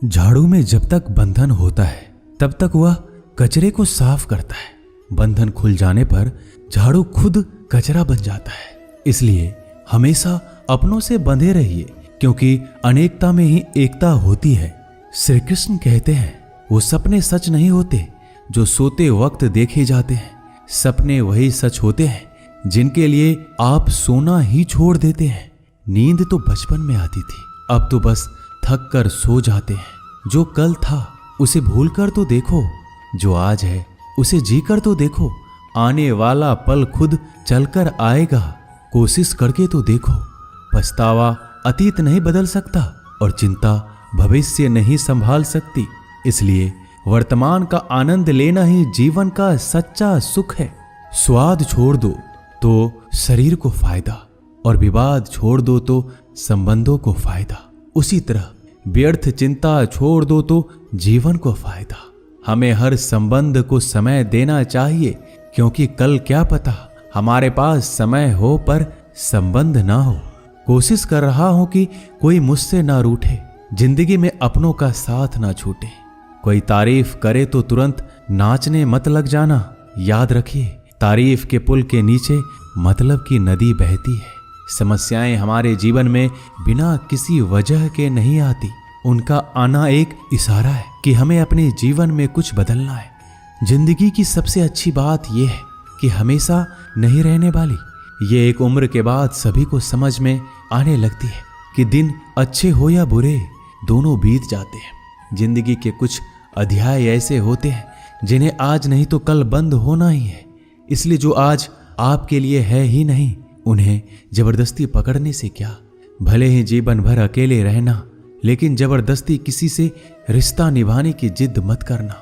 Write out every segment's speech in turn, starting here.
झाड़ू में जब तक बंधन होता है तब तक वह कचरे को साफ करता है। बंधन खुल जाने पर झाड़ू खुद कचरा बन जाता है। इसलिए हमेशा अपनों से बंधे रहिए, क्योंकि अनेकता में ही एकता होती है। श्री कृष्ण कहते हैं, वो सपने सच नहीं होते जो सोते वक्त देखे जाते हैं। सपने वही सच होते हैं जिनके लिए आप सोना ही छोड़ देते हैं। नींद तो बचपन में आती थी, अब तो बस थक कर सो जाते हैं। जो कल था उसे भूल कर तो देखो, जो आज है उसे जी कर तो देखो। आने वाला पल खुद चलकर आएगा, कोशिश करके तो देखो। पछतावा अतीत नहीं बदल सकता और चिंता भविष्य नहीं संभाल सकती। इसलिए वर्तमान का आनंद लेना ही जीवन का सच्चा सुख है। स्वाद छोड़ दो तो शरीर को फायदा, और विवाद छोड़ दो तो संबंधों को फायदा। उसी तरह व्यर्थ चिंता छोड़ दो तो जीवन को फायदा। हमें हर संबंध को समय देना चाहिए, क्योंकि कल क्या पता हमारे पास समय हो पर संबंध ना हो। कोशिश कर रहा हूं कि कोई मुझसे ना रूठे, जिंदगी में अपनों का साथ ना छूटे। कोई तारीफ करे तो तुरंत नाचने मत लग जाना। याद रखिए, तारीफ के पुल के नीचे मतलब की नदी बहती है। समस्याएं हमारे जीवन में बिना किसी वजह के नहीं आती। उनका आना एक इशारा है कि हमें अपने जीवन में कुछ बदलना है। जिंदगी की सबसे अच्छी बात यह है कि हमेशा नहीं रहने वाली। ये एक उम्र के बाद सभी को समझ में आने लगती है कि दिन अच्छे हो या बुरे, दोनों बीत जाते हैं। जिंदगी के कुछ अध्याय ऐसे होते हैं जिन्हें आज नहीं तो कल बंद होना ही है। इसलिए जो आज आपके लिए है ही नहीं, उन्हें जबरदस्ती पकड़ने से क्या। भले ही जीवन भर अकेले रहना, लेकिन जबरदस्ती किसी से रिश्ता निभाने की जिद मत करना।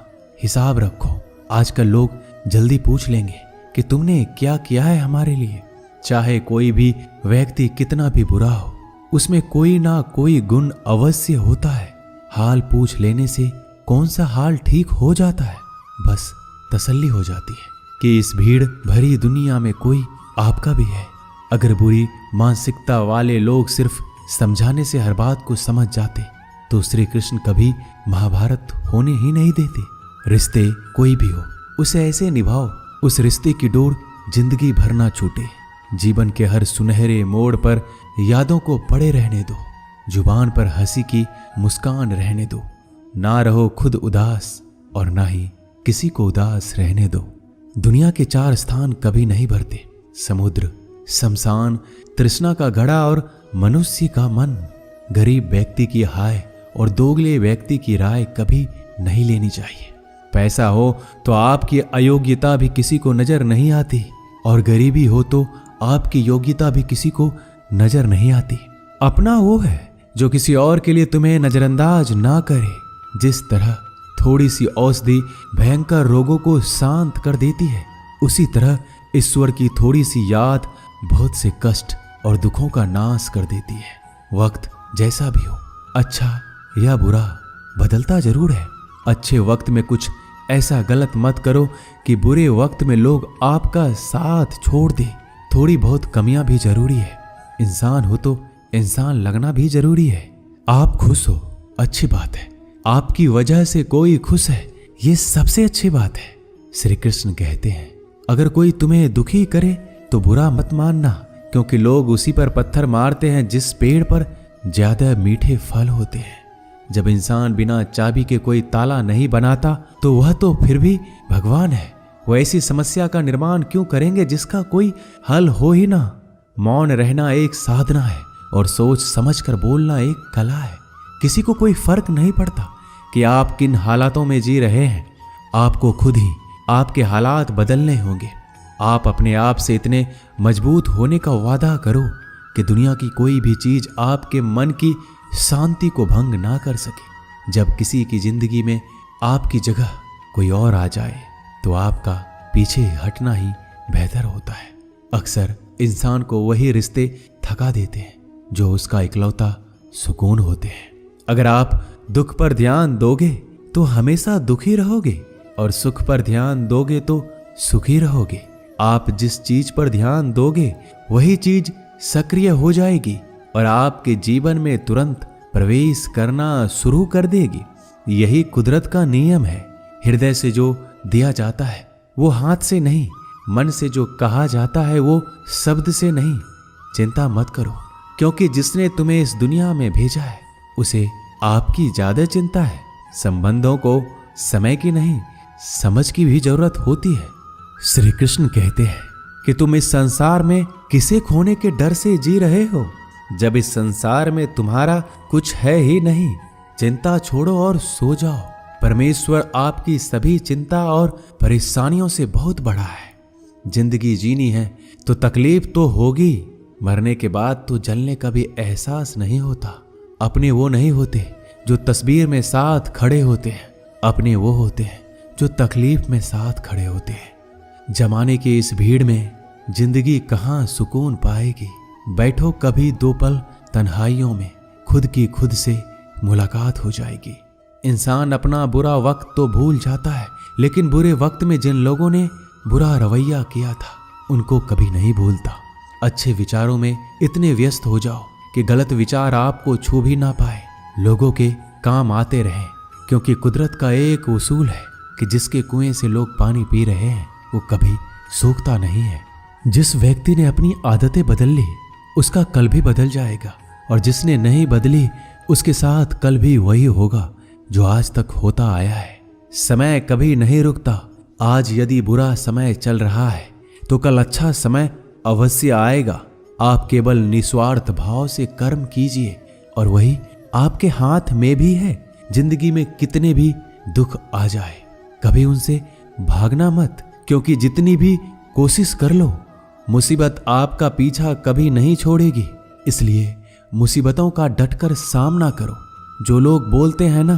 हिसाब रखो, आजकल लोग जल्दी पूछ लेंगे कि तुमने क्या किया है हमारे लिए। चाहे कोई भी व्यक्ति कितना भी बुरा हो, उसमें कोई ना कोई गुण अवश्य होता है। हाल पूछ लेने से कौन सा हाल ठीक हो जाता है। बस तसल्ली हो जाती है कि इस भीड़ भरी दुनिया में कोई आपका भी है। अगर बुरी मानसिकता वाले लोग सिर्फ समझाने से हर बात को समझ जाते तो श्री कृष्ण कभी महाभारत होने ही नहीं देते। रिश्ते कोई भी हो, उसे ऐसे निभाओ उस रिश्ते की डोर जिंदगी भर ना छूटे। जीवन के हर सुनहरे मोड़ पर यादों को पड़े रहने दो। जुबान पर हंसी की मुस्कान रहने दो। ना रहो खुद उदास और ना ही किसी को उदास रहने दो। दुनिया के 4 स्थान कभी नहीं भरते, समुद्र, शमशान, तृष्णा का घड़ा और मनुष्य का मन। गरीब व्यक्ति की हाय और दोगले व्यक्ति की राय कभी नहीं लेनी चाहिए। पैसा हो तो आपकी अयोग्यता भी किसी को नजर नहीं आती, और गरीबी हो तो आपकी योग्यता भी किसी को नजर नहीं आती। अपना वो है जो किसी और के लिए तुम्हें नजरअंदाज ना करे। जिस तरह थोड़ी सी औषधि भयंकर रोगों को शांत कर देती है, उसी तरह ईश्वर की थोड़ी सी याद बहुत से कष्ट और दुखों का नाश कर देती है। वक्त जैसा भी हो, अच्छा या बुरा, बदलता जरूर है। अच्छे वक्त में कुछ ऐसा गलत मत करो कि बुरे वक्त में लोग आपका साथ छोड़ दे। थोड़ी बहुत कमियां भी जरूरी है। इंसान हो तो इंसान लगना भी जरूरी है। आप खुश हो, अच्छी बात है। आपकी वजह से कोई खुश है, ये सबसे अच्छी बात है। श्री कृष्ण कहते हैं, अगर कोई तुम्हें दुखी करे तो बुरा मत मानना, क्योंकि लोग उसी पर पत्थर मारते हैं जिस पेड़ पर ज्यादा मीठे फल होते हैं। जब इंसान बिना चाबी के कोई ताला नहीं बनाता तो वह तो फिर भी भगवान है। वो ऐसी समस्या का निर्माण क्यों करेंगे जिसका कोई हल हो ही ना। मौन रहना एक साधना है और सोच समझकर बोलना एक कला है। किसी को कोई फर्क नहीं पड़ता कि आप किन हालातों में जी रहे हैं। आपको खुद ही आपके हालात बदलने होंगे। आप अपने आप से इतने मजबूत होने का वादा करो कि दुनिया की कोई भी चीज आपके मन की शांति को भंग ना कर सके। जब किसी की जिंदगी में आपकी जगह कोई और आ जाए तो आपका पीछे हटना ही बेहतर होता है। अक्सर इंसान को वही रिश्ते थका देते हैं जो उसका इकलौता सुकून होते हैं। अगर आप दुख पर ध्यान दोगे तो हमेशा दुखी रहोगे, और सुख पर ध्यान दोगे तो सुखी रहोगे। आप जिस चीज पर ध्यान दोगे वही चीज सक्रिय हो जाएगी और आपके जीवन में तुरंत प्रवेश करना शुरू कर देगी। यही कुदरत का नियम है। हृदय से जो दिया जाता है वो हाथ से नहीं, मन से जो कहा जाता है वो शब्द से नहीं। चिंता मत करो, क्योंकि जिसने तुम्हें इस दुनिया में भेजा है उसे आपकी ज्यादा चिंता है। संबंधों को समय की नहीं, समझ की भी जरूरत होती है। श्री कृष्ण कहते हैं कि तुम इस संसार में किसे खोने के डर से जी रहे हो, जब इस संसार में तुम्हारा कुछ है ही नहीं। चिंता छोड़ो और सो जाओ। परमेश्वर आपकी सभी चिंता और परेशानियों से बहुत बड़ा है। जिंदगी जीनी है तो तकलीफ तो होगी। मरने के बाद तो जलने का भी एहसास नहीं होता। अपने वो नहीं होते जो तस्वीर में साथ खड़े होते हैं, अपने वो होते हैं जो तकलीफ में साथ खड़े होते हैं। जमाने की इस भीड़ में जिंदगी कहाँ सुकून पाएगी। बैठो कभी दो पल तन्हाइयों में, खुद की खुद से मुलाकात हो जाएगी। इंसान अपना बुरा वक्त तो भूल जाता है, लेकिन बुरे वक्त में जिन लोगों ने बुरा रवैया किया था उनको कभी नहीं भूलता। अच्छे विचारों में इतने व्यस्त हो जाओ कि गलत विचार आपको छू भी ना पाए। लोगों के काम आते रहें, क्योंकि कुदरत का एक उसूल है कि जिसके कुएं से लोग पानी पी रहे हैं वो कभी सूखता नहीं है। जिस व्यक्ति ने अपनी आदतें बदल ली उसका कल भी बदल जाएगा, और जिसने नहीं बदली उसके साथ कल भी वही होगा जो आज तक होता आया है। समय कभी नहीं रुकता। आज यदि बुरा समय चल रहा है तो कल अच्छा समय अवश्य आएगा। आप केवल निस्वार्थ भाव से कर्म कीजिए और वही आपके हाथ में भी है। जिंदगी में कितने भी दुख आ जाए कभी उनसे भागना मत, क्योंकि जितनी भी कोशिश कर लो मुसीबत आपका पीछा कभी नहीं छोड़ेगी। इसलिए मुसीबतों का डटकर सामना करो। जो लोग बोलते हैं ना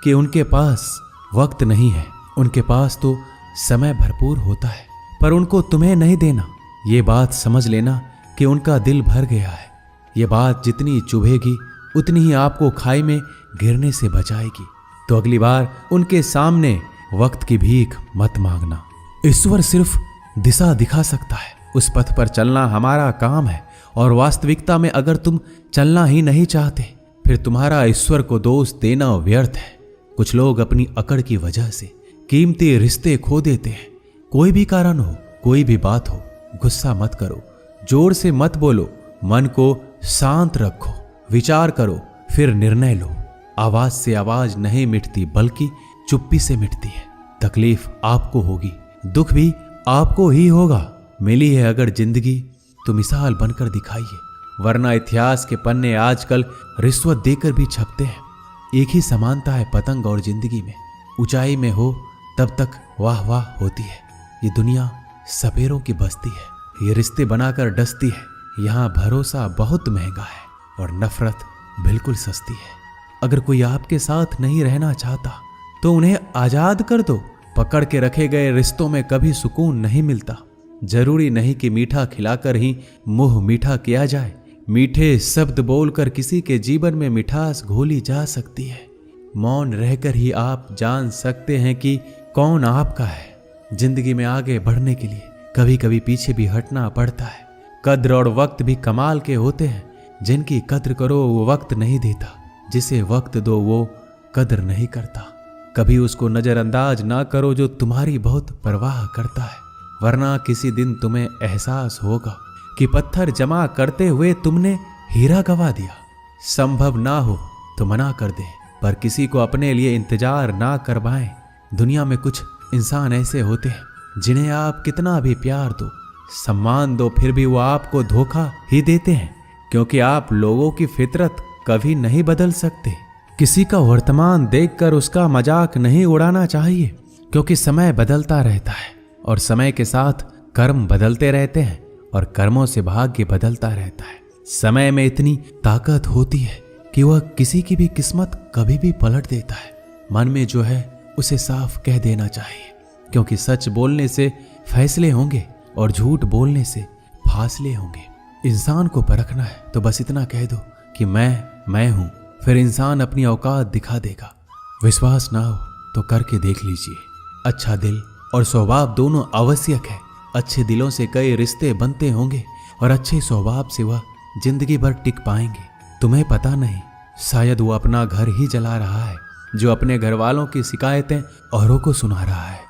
कि उनके पास वक्त नहीं है, उनके पास तो समय भरपूर होता है, पर उनको तुम्हें नहीं देना। ये बात समझ लेना कि उनका दिल भर गया है। ये बात जितनी चुभेगी उतनी ही आपको खाई में गिरने से बचाएगी। तो अगली बार उनके सामने वक्त की भीख मत मांगना। ईश्वर सिर्फ दिशा दिखा सकता है, उस पथ पर चलना हमारा काम है। और वास्तविकता में अगर तुम चलना ही नहीं चाहते फिर तुम्हारा ईश्वर को दोष देना व्यर्थ है। कुछ लोग अपनी अकड़ की वजह से कीमती रिश्ते खो देते हैं। कोई भी कारण हो, कोई भी बात हो, गुस्सा मत करो, जोर से मत बोलो, मन को शांत रखो, विचार करो, फिर निर्णय लो। आवाज से आवाज नहीं मिटती, बल्कि चुप्पी से मिटती है। तकलीफ आपको होगी, दुख भी आपको ही होगा। मिली है अगर जिंदगी तो मिसाल बनकर दिखाइए, वरना इतिहास के पन्ने आजकल रिश्वत देकर भी छपते हैं। एक ही समानता है पतंग और जिंदगी में। ऊंचाई में हो तब तक वाह वाह होती है। ये दुनिया सपेरों की बस्ती है, ये रिश्ते बनाकर डसती है। यहाँ भरोसा बहुत महंगा है और नफरत बिल्कुल सस्ती है। अगर कोई आपके साथ नहीं रहना चाहता तो उन्हें आजाद कर दो। पकड़ के रखे गए रिश्तों में कभी सुकून नहीं मिलता। जरूरी नहीं कि मीठा खिलाकर ही मुंह मीठा किया जाए। मीठे शब्द बोलकर किसी के जीवन में मिठास घोली जा सकती है। मौन रहकर ही आप जान सकते हैं कि कौन आपका है। जिंदगी में आगे बढ़ने के लिए कभी कभी पीछे भी हटना पड़ता है। कद्र और वक्त भी कमाल के होते हैं। जिनकी कद्र करो वो वक्त नहीं देता, जिसे वक्त दो वो कद्र नहीं करता। कभी उसको नजरअंदाज ना करो जो तुम्हारी बहुत परवाह करता है, वरना किसी दिन तुम्हें एहसास होगा कि पत्थर जमा करते हुए तुमने हीरा गवा दिया। संभव ना हो तो मना कर दे, पर किसी को अपने लिए इंतजार ना करवाएं। दुनिया में कुछ इंसान ऐसे होते हैं जिन्हें आप कितना भी प्यार दो, सम्मान दो, फिर भी वो आपको धोखा ही देते हैं, क्योंकि आप लोगों की फितरत कभी नहीं बदल सकते। किसी का वर्तमान देखकर उसका मजाक नहीं उड़ाना चाहिए, क्योंकि समय बदलता रहता है और समय के साथ कर्म बदलते रहते हैं और कर्मों से भाग्य बदलता रहता है। समय में इतनी ताकत होती है कि वह किसी की भी किस्मत कभी भी पलट देता है। मन में जो है उसे साफ कह देना चाहिए, क्योंकि सच बोलने से फैसले होंगे और झूठ बोलने से फासले होंगे। इंसान को परखना है तो बस इतना कह दो कि मैं हूं, फिर इंसान अपनी औकात दिखा देगा। विश्वास ना हो तो करके देख लीजिए। अच्छा दिल और स्वभाव दोनों आवश्यक है। अच्छे दिलों से कई रिश्ते बनते होंगे और अच्छे स्वभाव से वह जिंदगी भर टिक पाएंगे। तुम्हें पता नहीं शायद वो अपना घर ही जला रहा है, जो अपने घर वालों की शिकायतें औरों को सुना रहा है।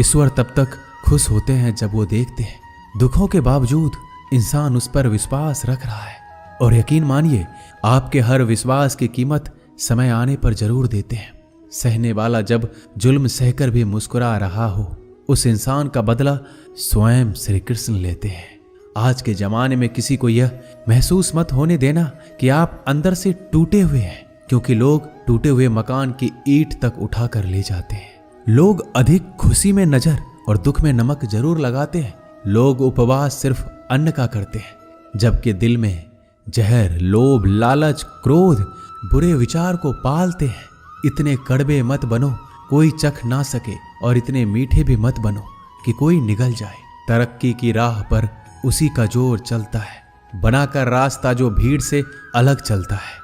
ईश्वर तब तक खुश होते हैं जब वो देखते हैं दुखों के बावजूद इंसान उस पर विश्वास रख रहा है। और यकीन मानिए, आपके हर विश्वास की कीमत समय आने पर जरूर देते हैं। सहने वाला जब जुल्म सहकर भी मुस्कुरा रहा हो, उस इंसान का बदला स्वयं श्री कृष्ण लेते हैं। आज के जमाने में किसी को यह महसूस मत होने देना कि आप अंदर से टूटे हुए हैं, क्योंकि लोग टूटे हुए मकान की ईंट तक उठाकर ले जाते हैं। लोग अधिक खुशी में नजर और दुख में नमक जरूर लगाते हैं। लोग उपवास सिर्फ अन्न का करते हैं, जबकि दिल में जहर, लोभ, लालच, क्रोध, बुरे विचार को पालते हैं। इतने कड़वे मत बनो कोई चख ना सके, और इतने मीठे भी मत बनो कि कोई निगल जाए। तरक्की की राह पर उसी का जोर चलता है, बनाकर रास्ता जो भीड़ से अलग चलता है।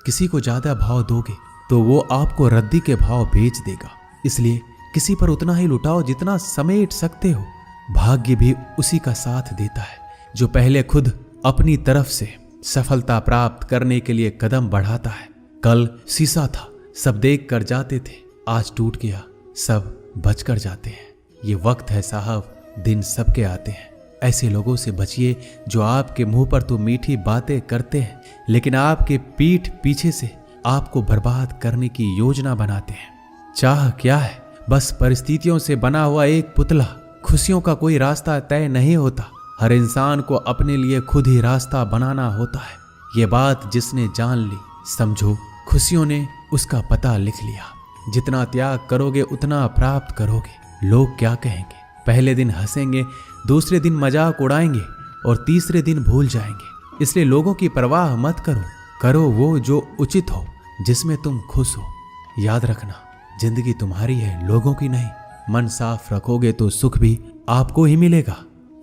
किसी को ज्यादा भाव दोगे तो वो आपको रद्दी के भाव बेच देगा। इसलिए किसी पर उतना ही लुटाओ जितना समेट सकते हो। भाग्य भी उसी का साथ देता है जो पहले खुद अपनी तरफ से सफलता प्राप्त करने के लिए कदम बढ़ाता है। कल शीशा था, सब देख कर जाते थे, आज टूट गया, सब बचकर जाते हैं। ये वक्त है साहब, दिन सबके आते हैं। ऐसे लोगों से बचिए जो आपके मुंह पर तो मीठी बातें करते हैं, लेकिन आपके पीठ पीछे से आपको बर्बाद करने की योजना बनाते हैं। चाह क्या है? बस परिस्थितियों से बना हुआ एक पुतला। खुशियों का कोई रास्ता तय नहीं होता, हर इंसान को अपने लिए खुद ही रास्ता बनाना होता है। ये बात जिसने जान ली, समझो खुशियों ने उसका पता लिख लिया। जितना त्याग करोगे उतना प्राप्त करोगे। लोग क्या कहेंगे? पहले दिन हंसेंगे, दूसरे दिन मजाक उड़ाएंगे और तीसरे दिन भूल जाएंगे। इसलिए लोगों की परवाह मत करो, करो वो जो उचित हो, जिसमें तुम खुश हो। याद रखना, जिंदगी तुम्हारी है, लोगों की नहीं। मन साफ रखोगे तो सुख भी आपको ही मिलेगा।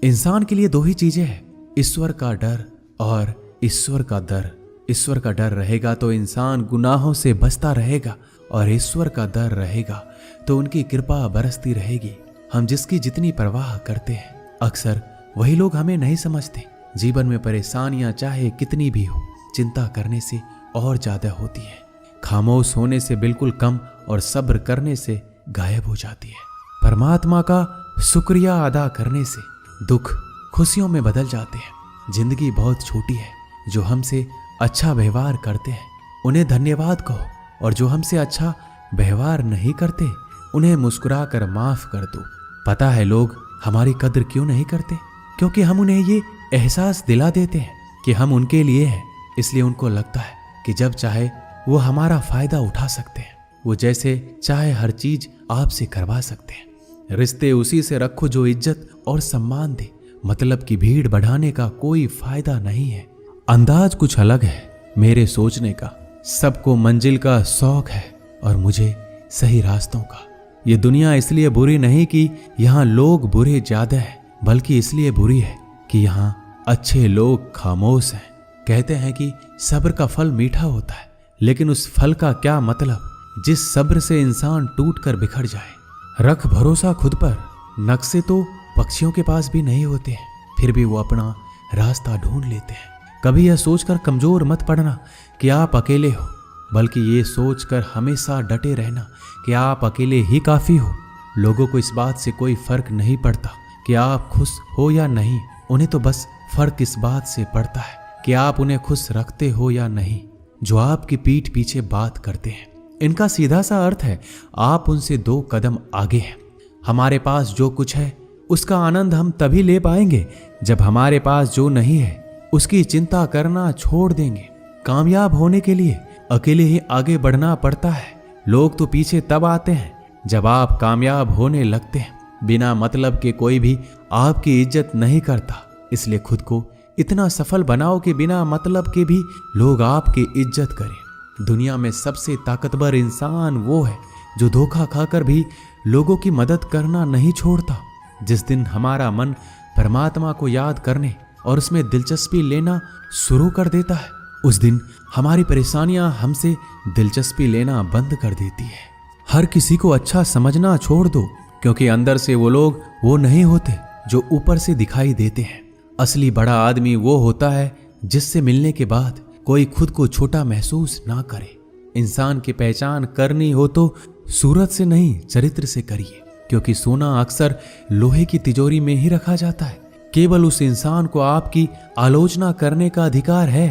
इंसान के लिए दो ही चीजें हैं, ईश्वर का डर और ईश्वर का डर। ईश्वर का डर रहेगा तो इंसान गुनाहों से बचता रहेगा, और ईश्वर का डर रहेगा तो उनकी कृपा बरसती रहेगी। हम जिसकी जितनी परवाह करते हैं, अक्सर वही लोग हमें नहीं समझते। जीवन में परेशानियां चाहे कितनी भी हो, चिंता करने से और ज्यादा होती है। खामोश होने से बिल्कुल कम और सब्र करने से गायब हो जाती है। परमात्मा का शुक्रिया अदा करने से दुख खुशियों में बदल जाते हैं। जिंदगी बहुत छोटी है, जो हमसे अच्छा व्यवहार करते हैं उन्हें धन्यवाद कहो, और जो हमसे अच्छा व्यवहार नहीं करते उन्हें मुस्कुरा कर माफ कर दो। पता है लोग हमारी कद्र क्यों नहीं करते? क्योंकि हम उन्हें ये एहसास दिला देते हैं कि हम उनके लिए हैं। इसलिए उनको लगता है कि जब चाहे वो हमारा फायदा उठा सकते हैं, वो जैसे चाहे हर चीज आपसे करवा सकते हैं। रिश्ते उसी से रखो जो इज्जत और सम्मान दे। मतलब की भीड़ बढ़ाने का कोई फायदा नहीं है। अंदाज कुछ अलग है मेरे सोचने का। सबको मंजिल का शौक है और मुझे सही रास्तों का। ये दुनिया इसलिए बुरी नहीं कि यहाँ लोग बुरे ज्यादा हैं, बल्कि इसलिए बुरी है कि यहाँ अच्छे लोग खामोश हैं। कहते हैं कि सब्र का फल मीठा होता है, लेकिन उस फल का क्या मतलब जिस सब्र से इंसान टूट कर बिखर जाए। रख भरोसा खुद पर। नक्शे तो पक्षियों के पास भी नहीं होते हैं, फिर भी वो अपना रास्ता ढूंढ लेते हैं। कभी यह सोचकर कमजोर मत पड़ना कि आप अकेले हो, बल्कि ये सोचकर हमेशा डटे रहना कि आप अकेले ही काफी हो। लोगों को इस बात से कोई फर्क नहीं पड़ता कि आप खुश हो या नहीं। उन्हें तो बस फर्क इस बात से पड़ता है कि आप उन्हें खुश रखते हो या नहीं। जो आपकी पीठ पीछे बात करते हैं, इनका सीधा सा अर्थ है आप उनसे 2 कदम आगे हैं। हमारे पास जो कुछ है उसका आनंद हम तभी ले पाएंगे जब हमारे पास जो नहीं है उसकी चिंता करना छोड़ देंगे। कामयाब होने के लिए अकेले ही आगे बढ़ना पड़ता है। लोग तो पीछे तब आते हैं जब आप कामयाब होने लगते हैं। बिना मतलब के कोई भी आपकी इज्जत नहीं करता, इसलिए खुद को इतना सफल बनाओ कि बिना मतलब के भी लोग आपकी इज्जत करें। दुनिया में सबसे ताकतवर इंसान वो है जो धोखा खाकर भी लोगों की मदद करना नहीं छोड़ता। जिस दिन हमारा मन परमात्मा को याद करने और उसमें दिलचस्पी लेना शुरू कर देता है, उस दिन हमारी परेशानियां हमसे दिलचस्पी लेना बंद कर देती है। हर किसी को अच्छा समझना छोड़ दो, क्योंकि अंदर से वो लोग वो नहीं होते जो ऊपर से दिखाई देते हैं। असली बड़ा आदमी वो होता है जिससे मिलने के बाद कोई खुद को छोटा महसूस ना करे। इंसान की पहचान करनी हो तो सूरत से नहीं, चरित्र से करिए, क्योंकि सोना अक्सर लोहे की तिजोरी में ही रखा जाता है। केवल उस इंसान को आपकी आलोचना करने का अधिकार है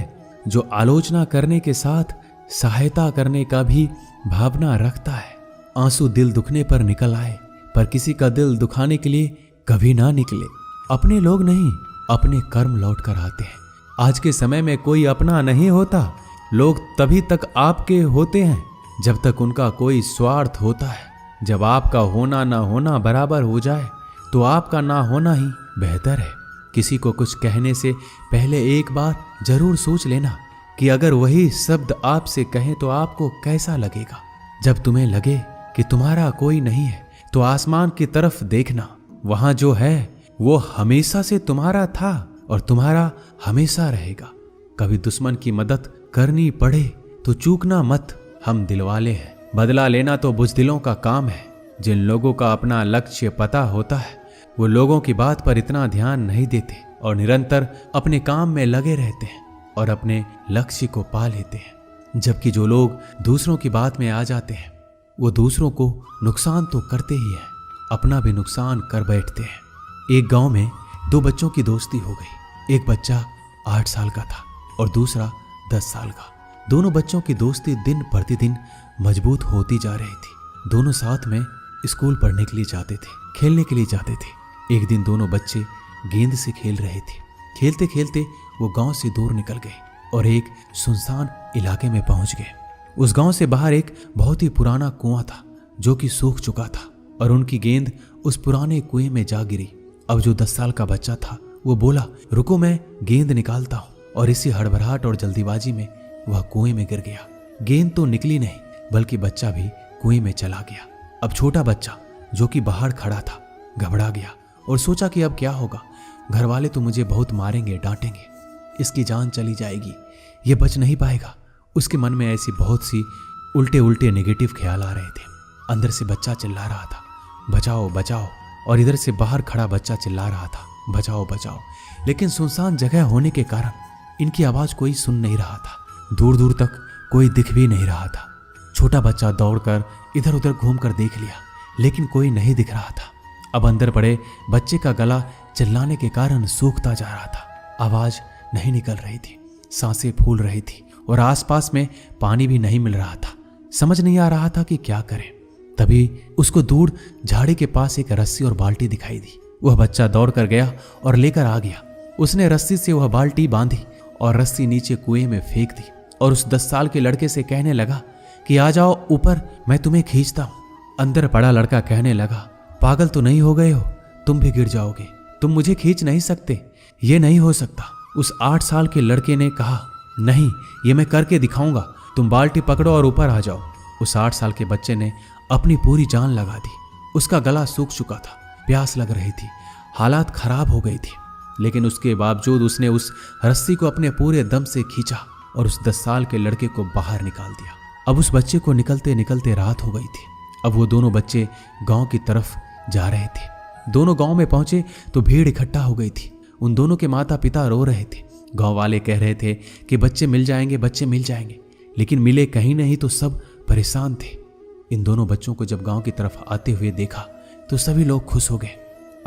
जो आलोचना करने के साथ सहायता करने का भी भावना रखता है। आंसू दिल दुखने पर निकल आए, पर किसी का दिल दुखाने के लिए कभी ना निकले। अपने लोग नहीं, अपने कर्म लौट कर आते हैं। आज के समय में कोई अपना नहीं होता। लोग तभी तक आपके होते हैं जब तक उनका कोई स्वार्थ होता है। जब आपका होना ना होना बराबर हो जाए तो आपका ना होना ही बेहतर है। किसी को कुछ कहने से पहले एक बार जरूर सोच लेना कि अगर वही शब्द आपसे कहें तो आपको कैसा लगेगा। जब तुम्हें लगे कि तुम्हारा कोई नहीं है तो आसमान की तरफ देखना, वहां जो है वो हमेशा से तुम्हारा था और तुम्हारा हमेशा रहेगा। कभी दुश्मन की मदद करनी पड़े तो चूकना मत, हम दिलवाले हैं। बदला लेना तो बुज़दिलों का काम है। जिन लोगों का अपना लक्ष्य पता होता है वो लोगों की बात पर इतना ध्यान नहीं देते और निरंतर अपने काम में लगे रहते हैं और अपने लक्ष्य को पा लेते हैं। जबकि जो लोग दूसरों की बात में आ जाते हैं वो दूसरों को नुकसान तो करते ही हैं, अपना भी नुकसान कर बैठते हैं। एक गांव में दो बच्चों की दोस्ती हो गई। एक बच्चा 8 साल का था और दूसरा 10 साल का। दोनों बच्चों की दोस्ती दिन प्रतिदिन मजबूत होती जा रही थी। दोनों साथ में स्कूल पढ़ने के लिए जाते थे, खेलने के लिए जाते थे। एक दिन दोनों बच्चे गेंद से खेल रहे थे। खेलते खेलते वो गांव से दूर निकल गए और एक सुनसान इलाके में पहुंच गए। उस गांव से बाहर एक बहुत ही पुराना कुआं था जो कि सूख चुका था और उनकी गेंद उस पुराने कुएं में जा गिरी। अब जो 10 साल का बच्चा था वो बोला, रुको मैं गेंद निकालता हूं, और इसी हड़बड़ाहट और जल्दीबाजी में वह कुएं में गिर गया। गेंद तो निकली नहीं बल्कि बच्चा भी कुएं में चला गया। अब छोटा बच्चा जो कि बाहर खड़ा था घबरा गया और सोचा कि अब क्या होगा। घर वाले तो मुझे बहुत मारेंगे, डांटेंगे, इसकी जान चली जाएगी, ये बच नहीं पाएगा। उसके मन में ऐसी बहुत सी उल्टे उल्टे नेगेटिव ख्याल आ रहे थे। अंदर से बच्चा चिल्ला रहा था, बचाओ बचाओ, और इधर से बाहर खड़ा बच्चा चिल्ला रहा था, बचाओ बचाओ। लेकिन सुनसान जगह होने के कारण इनकी आवाज कोई सुन नहीं रहा था। दूर दूर तक कोई दिख भी नहीं रहा था। छोटा बच्चा दौड़कर इधर उधर घूमकर देख लिया, लेकिन कोई नहीं दिख रहा था। अब अंदर पड़े बच्चे का गला चिल्लाने के कारण सूखता जा रहा था। आवाज नहीं निकल रही थी, सांसें फूल रही थी और आसपास में पानी भी नहीं मिल रहा था। समझ नहीं आ रहा था कि क्या करें। तभी उसको दूर झाड़ी के पास एक रस्सी और बाल्टी दिखाई दी। वह बच्चा दौड़ कर गया और लेकर आ गया। उसने रस्सी से वह बाल्टी बांधी और रस्सी नीचे कुएं में फेंक दी और उस 10 साल के लड़के से कहने लगा कि आ जाओ ऊपर, मैं तुम्हें खींचता हूं। अंदर पड़ा लड़का कहने लगा, पागल तो नहीं हो गए हो, तुम भी गिर जाओगे, तुम मुझे खींच नहीं सकते, ये नहीं हो सकता। उस 8 साल के लड़के ने कहा, नहीं, ये मैं करके दिखाऊंगा, तुम बाल्टी पकड़ो और ऊपर आ जाओ। उस 8 साल के बच्चे ने अपनी पूरी जान लगा दी। उसका गला सूख चुका था, प्यास लग रही थी, हालात खराब हो गई थी, लेकिन उसके बावजूद उसने उस रस्सी को अपने पूरे दम से खींचा और उस 10 साल के लड़के को बाहर निकाल दिया। अब उस बच्चे को निकलते निकलते रात हो गई थी। अब वो दोनों बच्चे गांव की तरफ जा रहे थे। दोनों गांव में पहुंचे तो भीड़ इकट्ठा हो गई थी। उन दोनों के माता पिता रो रहे थे। गांव वाले कह रहे थे कि बच्चे मिल जाएंगे, बच्चे मिल जाएंगे, लेकिन मिले कहीं नहीं तो सब परेशान थे। इन दोनों बच्चों को जब गांव की तरफ आते हुए देखा तो सभी लोग खुश हो गए।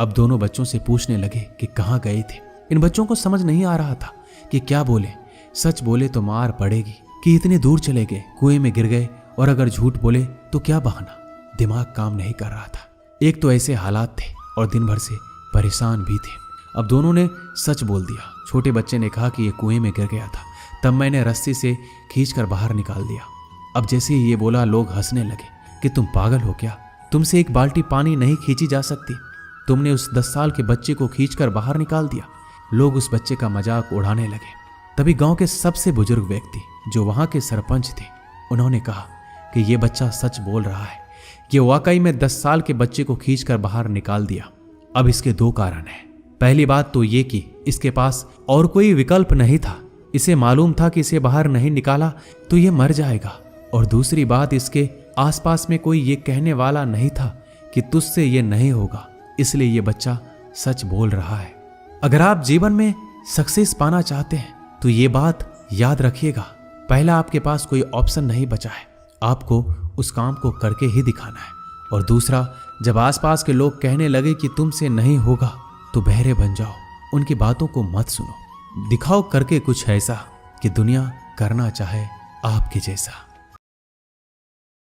अब दोनों बच्चों से पूछने लगे कि कहाँ गए थे। इन बच्चों को समझ नहीं आ रहा था कि क्या बोले। सच बोले तो मार पड़ेगी कि इतने दूर चले गए, कुएं में गिर गए, और अगर झूठ बोले तो क्या बहाना। दिमाग काम नहीं कर रहा था। एक तो ऐसे हालात थे और दिन भर से परेशान भी थे। अब दोनों ने सच बोल दिया। छोटे बच्चे ने कहा कि ये कुएं में गिर गया था, तब मैंने रस्सी से खींचकर बाहर निकाल दिया। अब जैसे ही ये बोला लोग हंसने लगे कि तुम पागल हो क्या, तुमसे एक बाल्टी पानी नहीं खींची जा सकती, तुमने उस 10 साल के बच्चे को खींचकर बाहर निकाल दिया। लोग उस बच्चे का मजाक उड़ाने लगे। तभी गांव के सबसे बुजुर्ग व्यक्ति जो वहां के सरपंच थे, उन्होंने कहा कि ये बच्चा सच बोल रहा है, ये वाकई में 10 साल के बच्चे को खींचकर बाहर निकाल दिया। अब इसके 2 कारण हैं। पहली बात तो ये कि इसके पास और कोई विकल्प नहीं था। इसे मालूम था कि इसे बाहर नहीं निकाला तो ये मर जाएगा। और दूसरी बात, इसके आसपास में कोई ये कहने वाला नहीं था कि तुझसे ये नहीं होगा, इसलिए ये बच्चा सच बोल रहा है। अगर आप जीवन में सक्सेस पाना चाहते हैं तो ये बात याद रखिएगा, पहला आपके पास कोई ऑप्शन नहीं बचा है, आपको उस काम को करके ही दिखाना है। और दूसरा, जब आसपास के लोग कहने लगे कि तुमसे नहीं होगा तो बहरे बन जाओ, उनकी बातों को मत सुनो, दिखाओ करके कुछ ऐसा कि दुनिया करना चाहे आपके जैसा।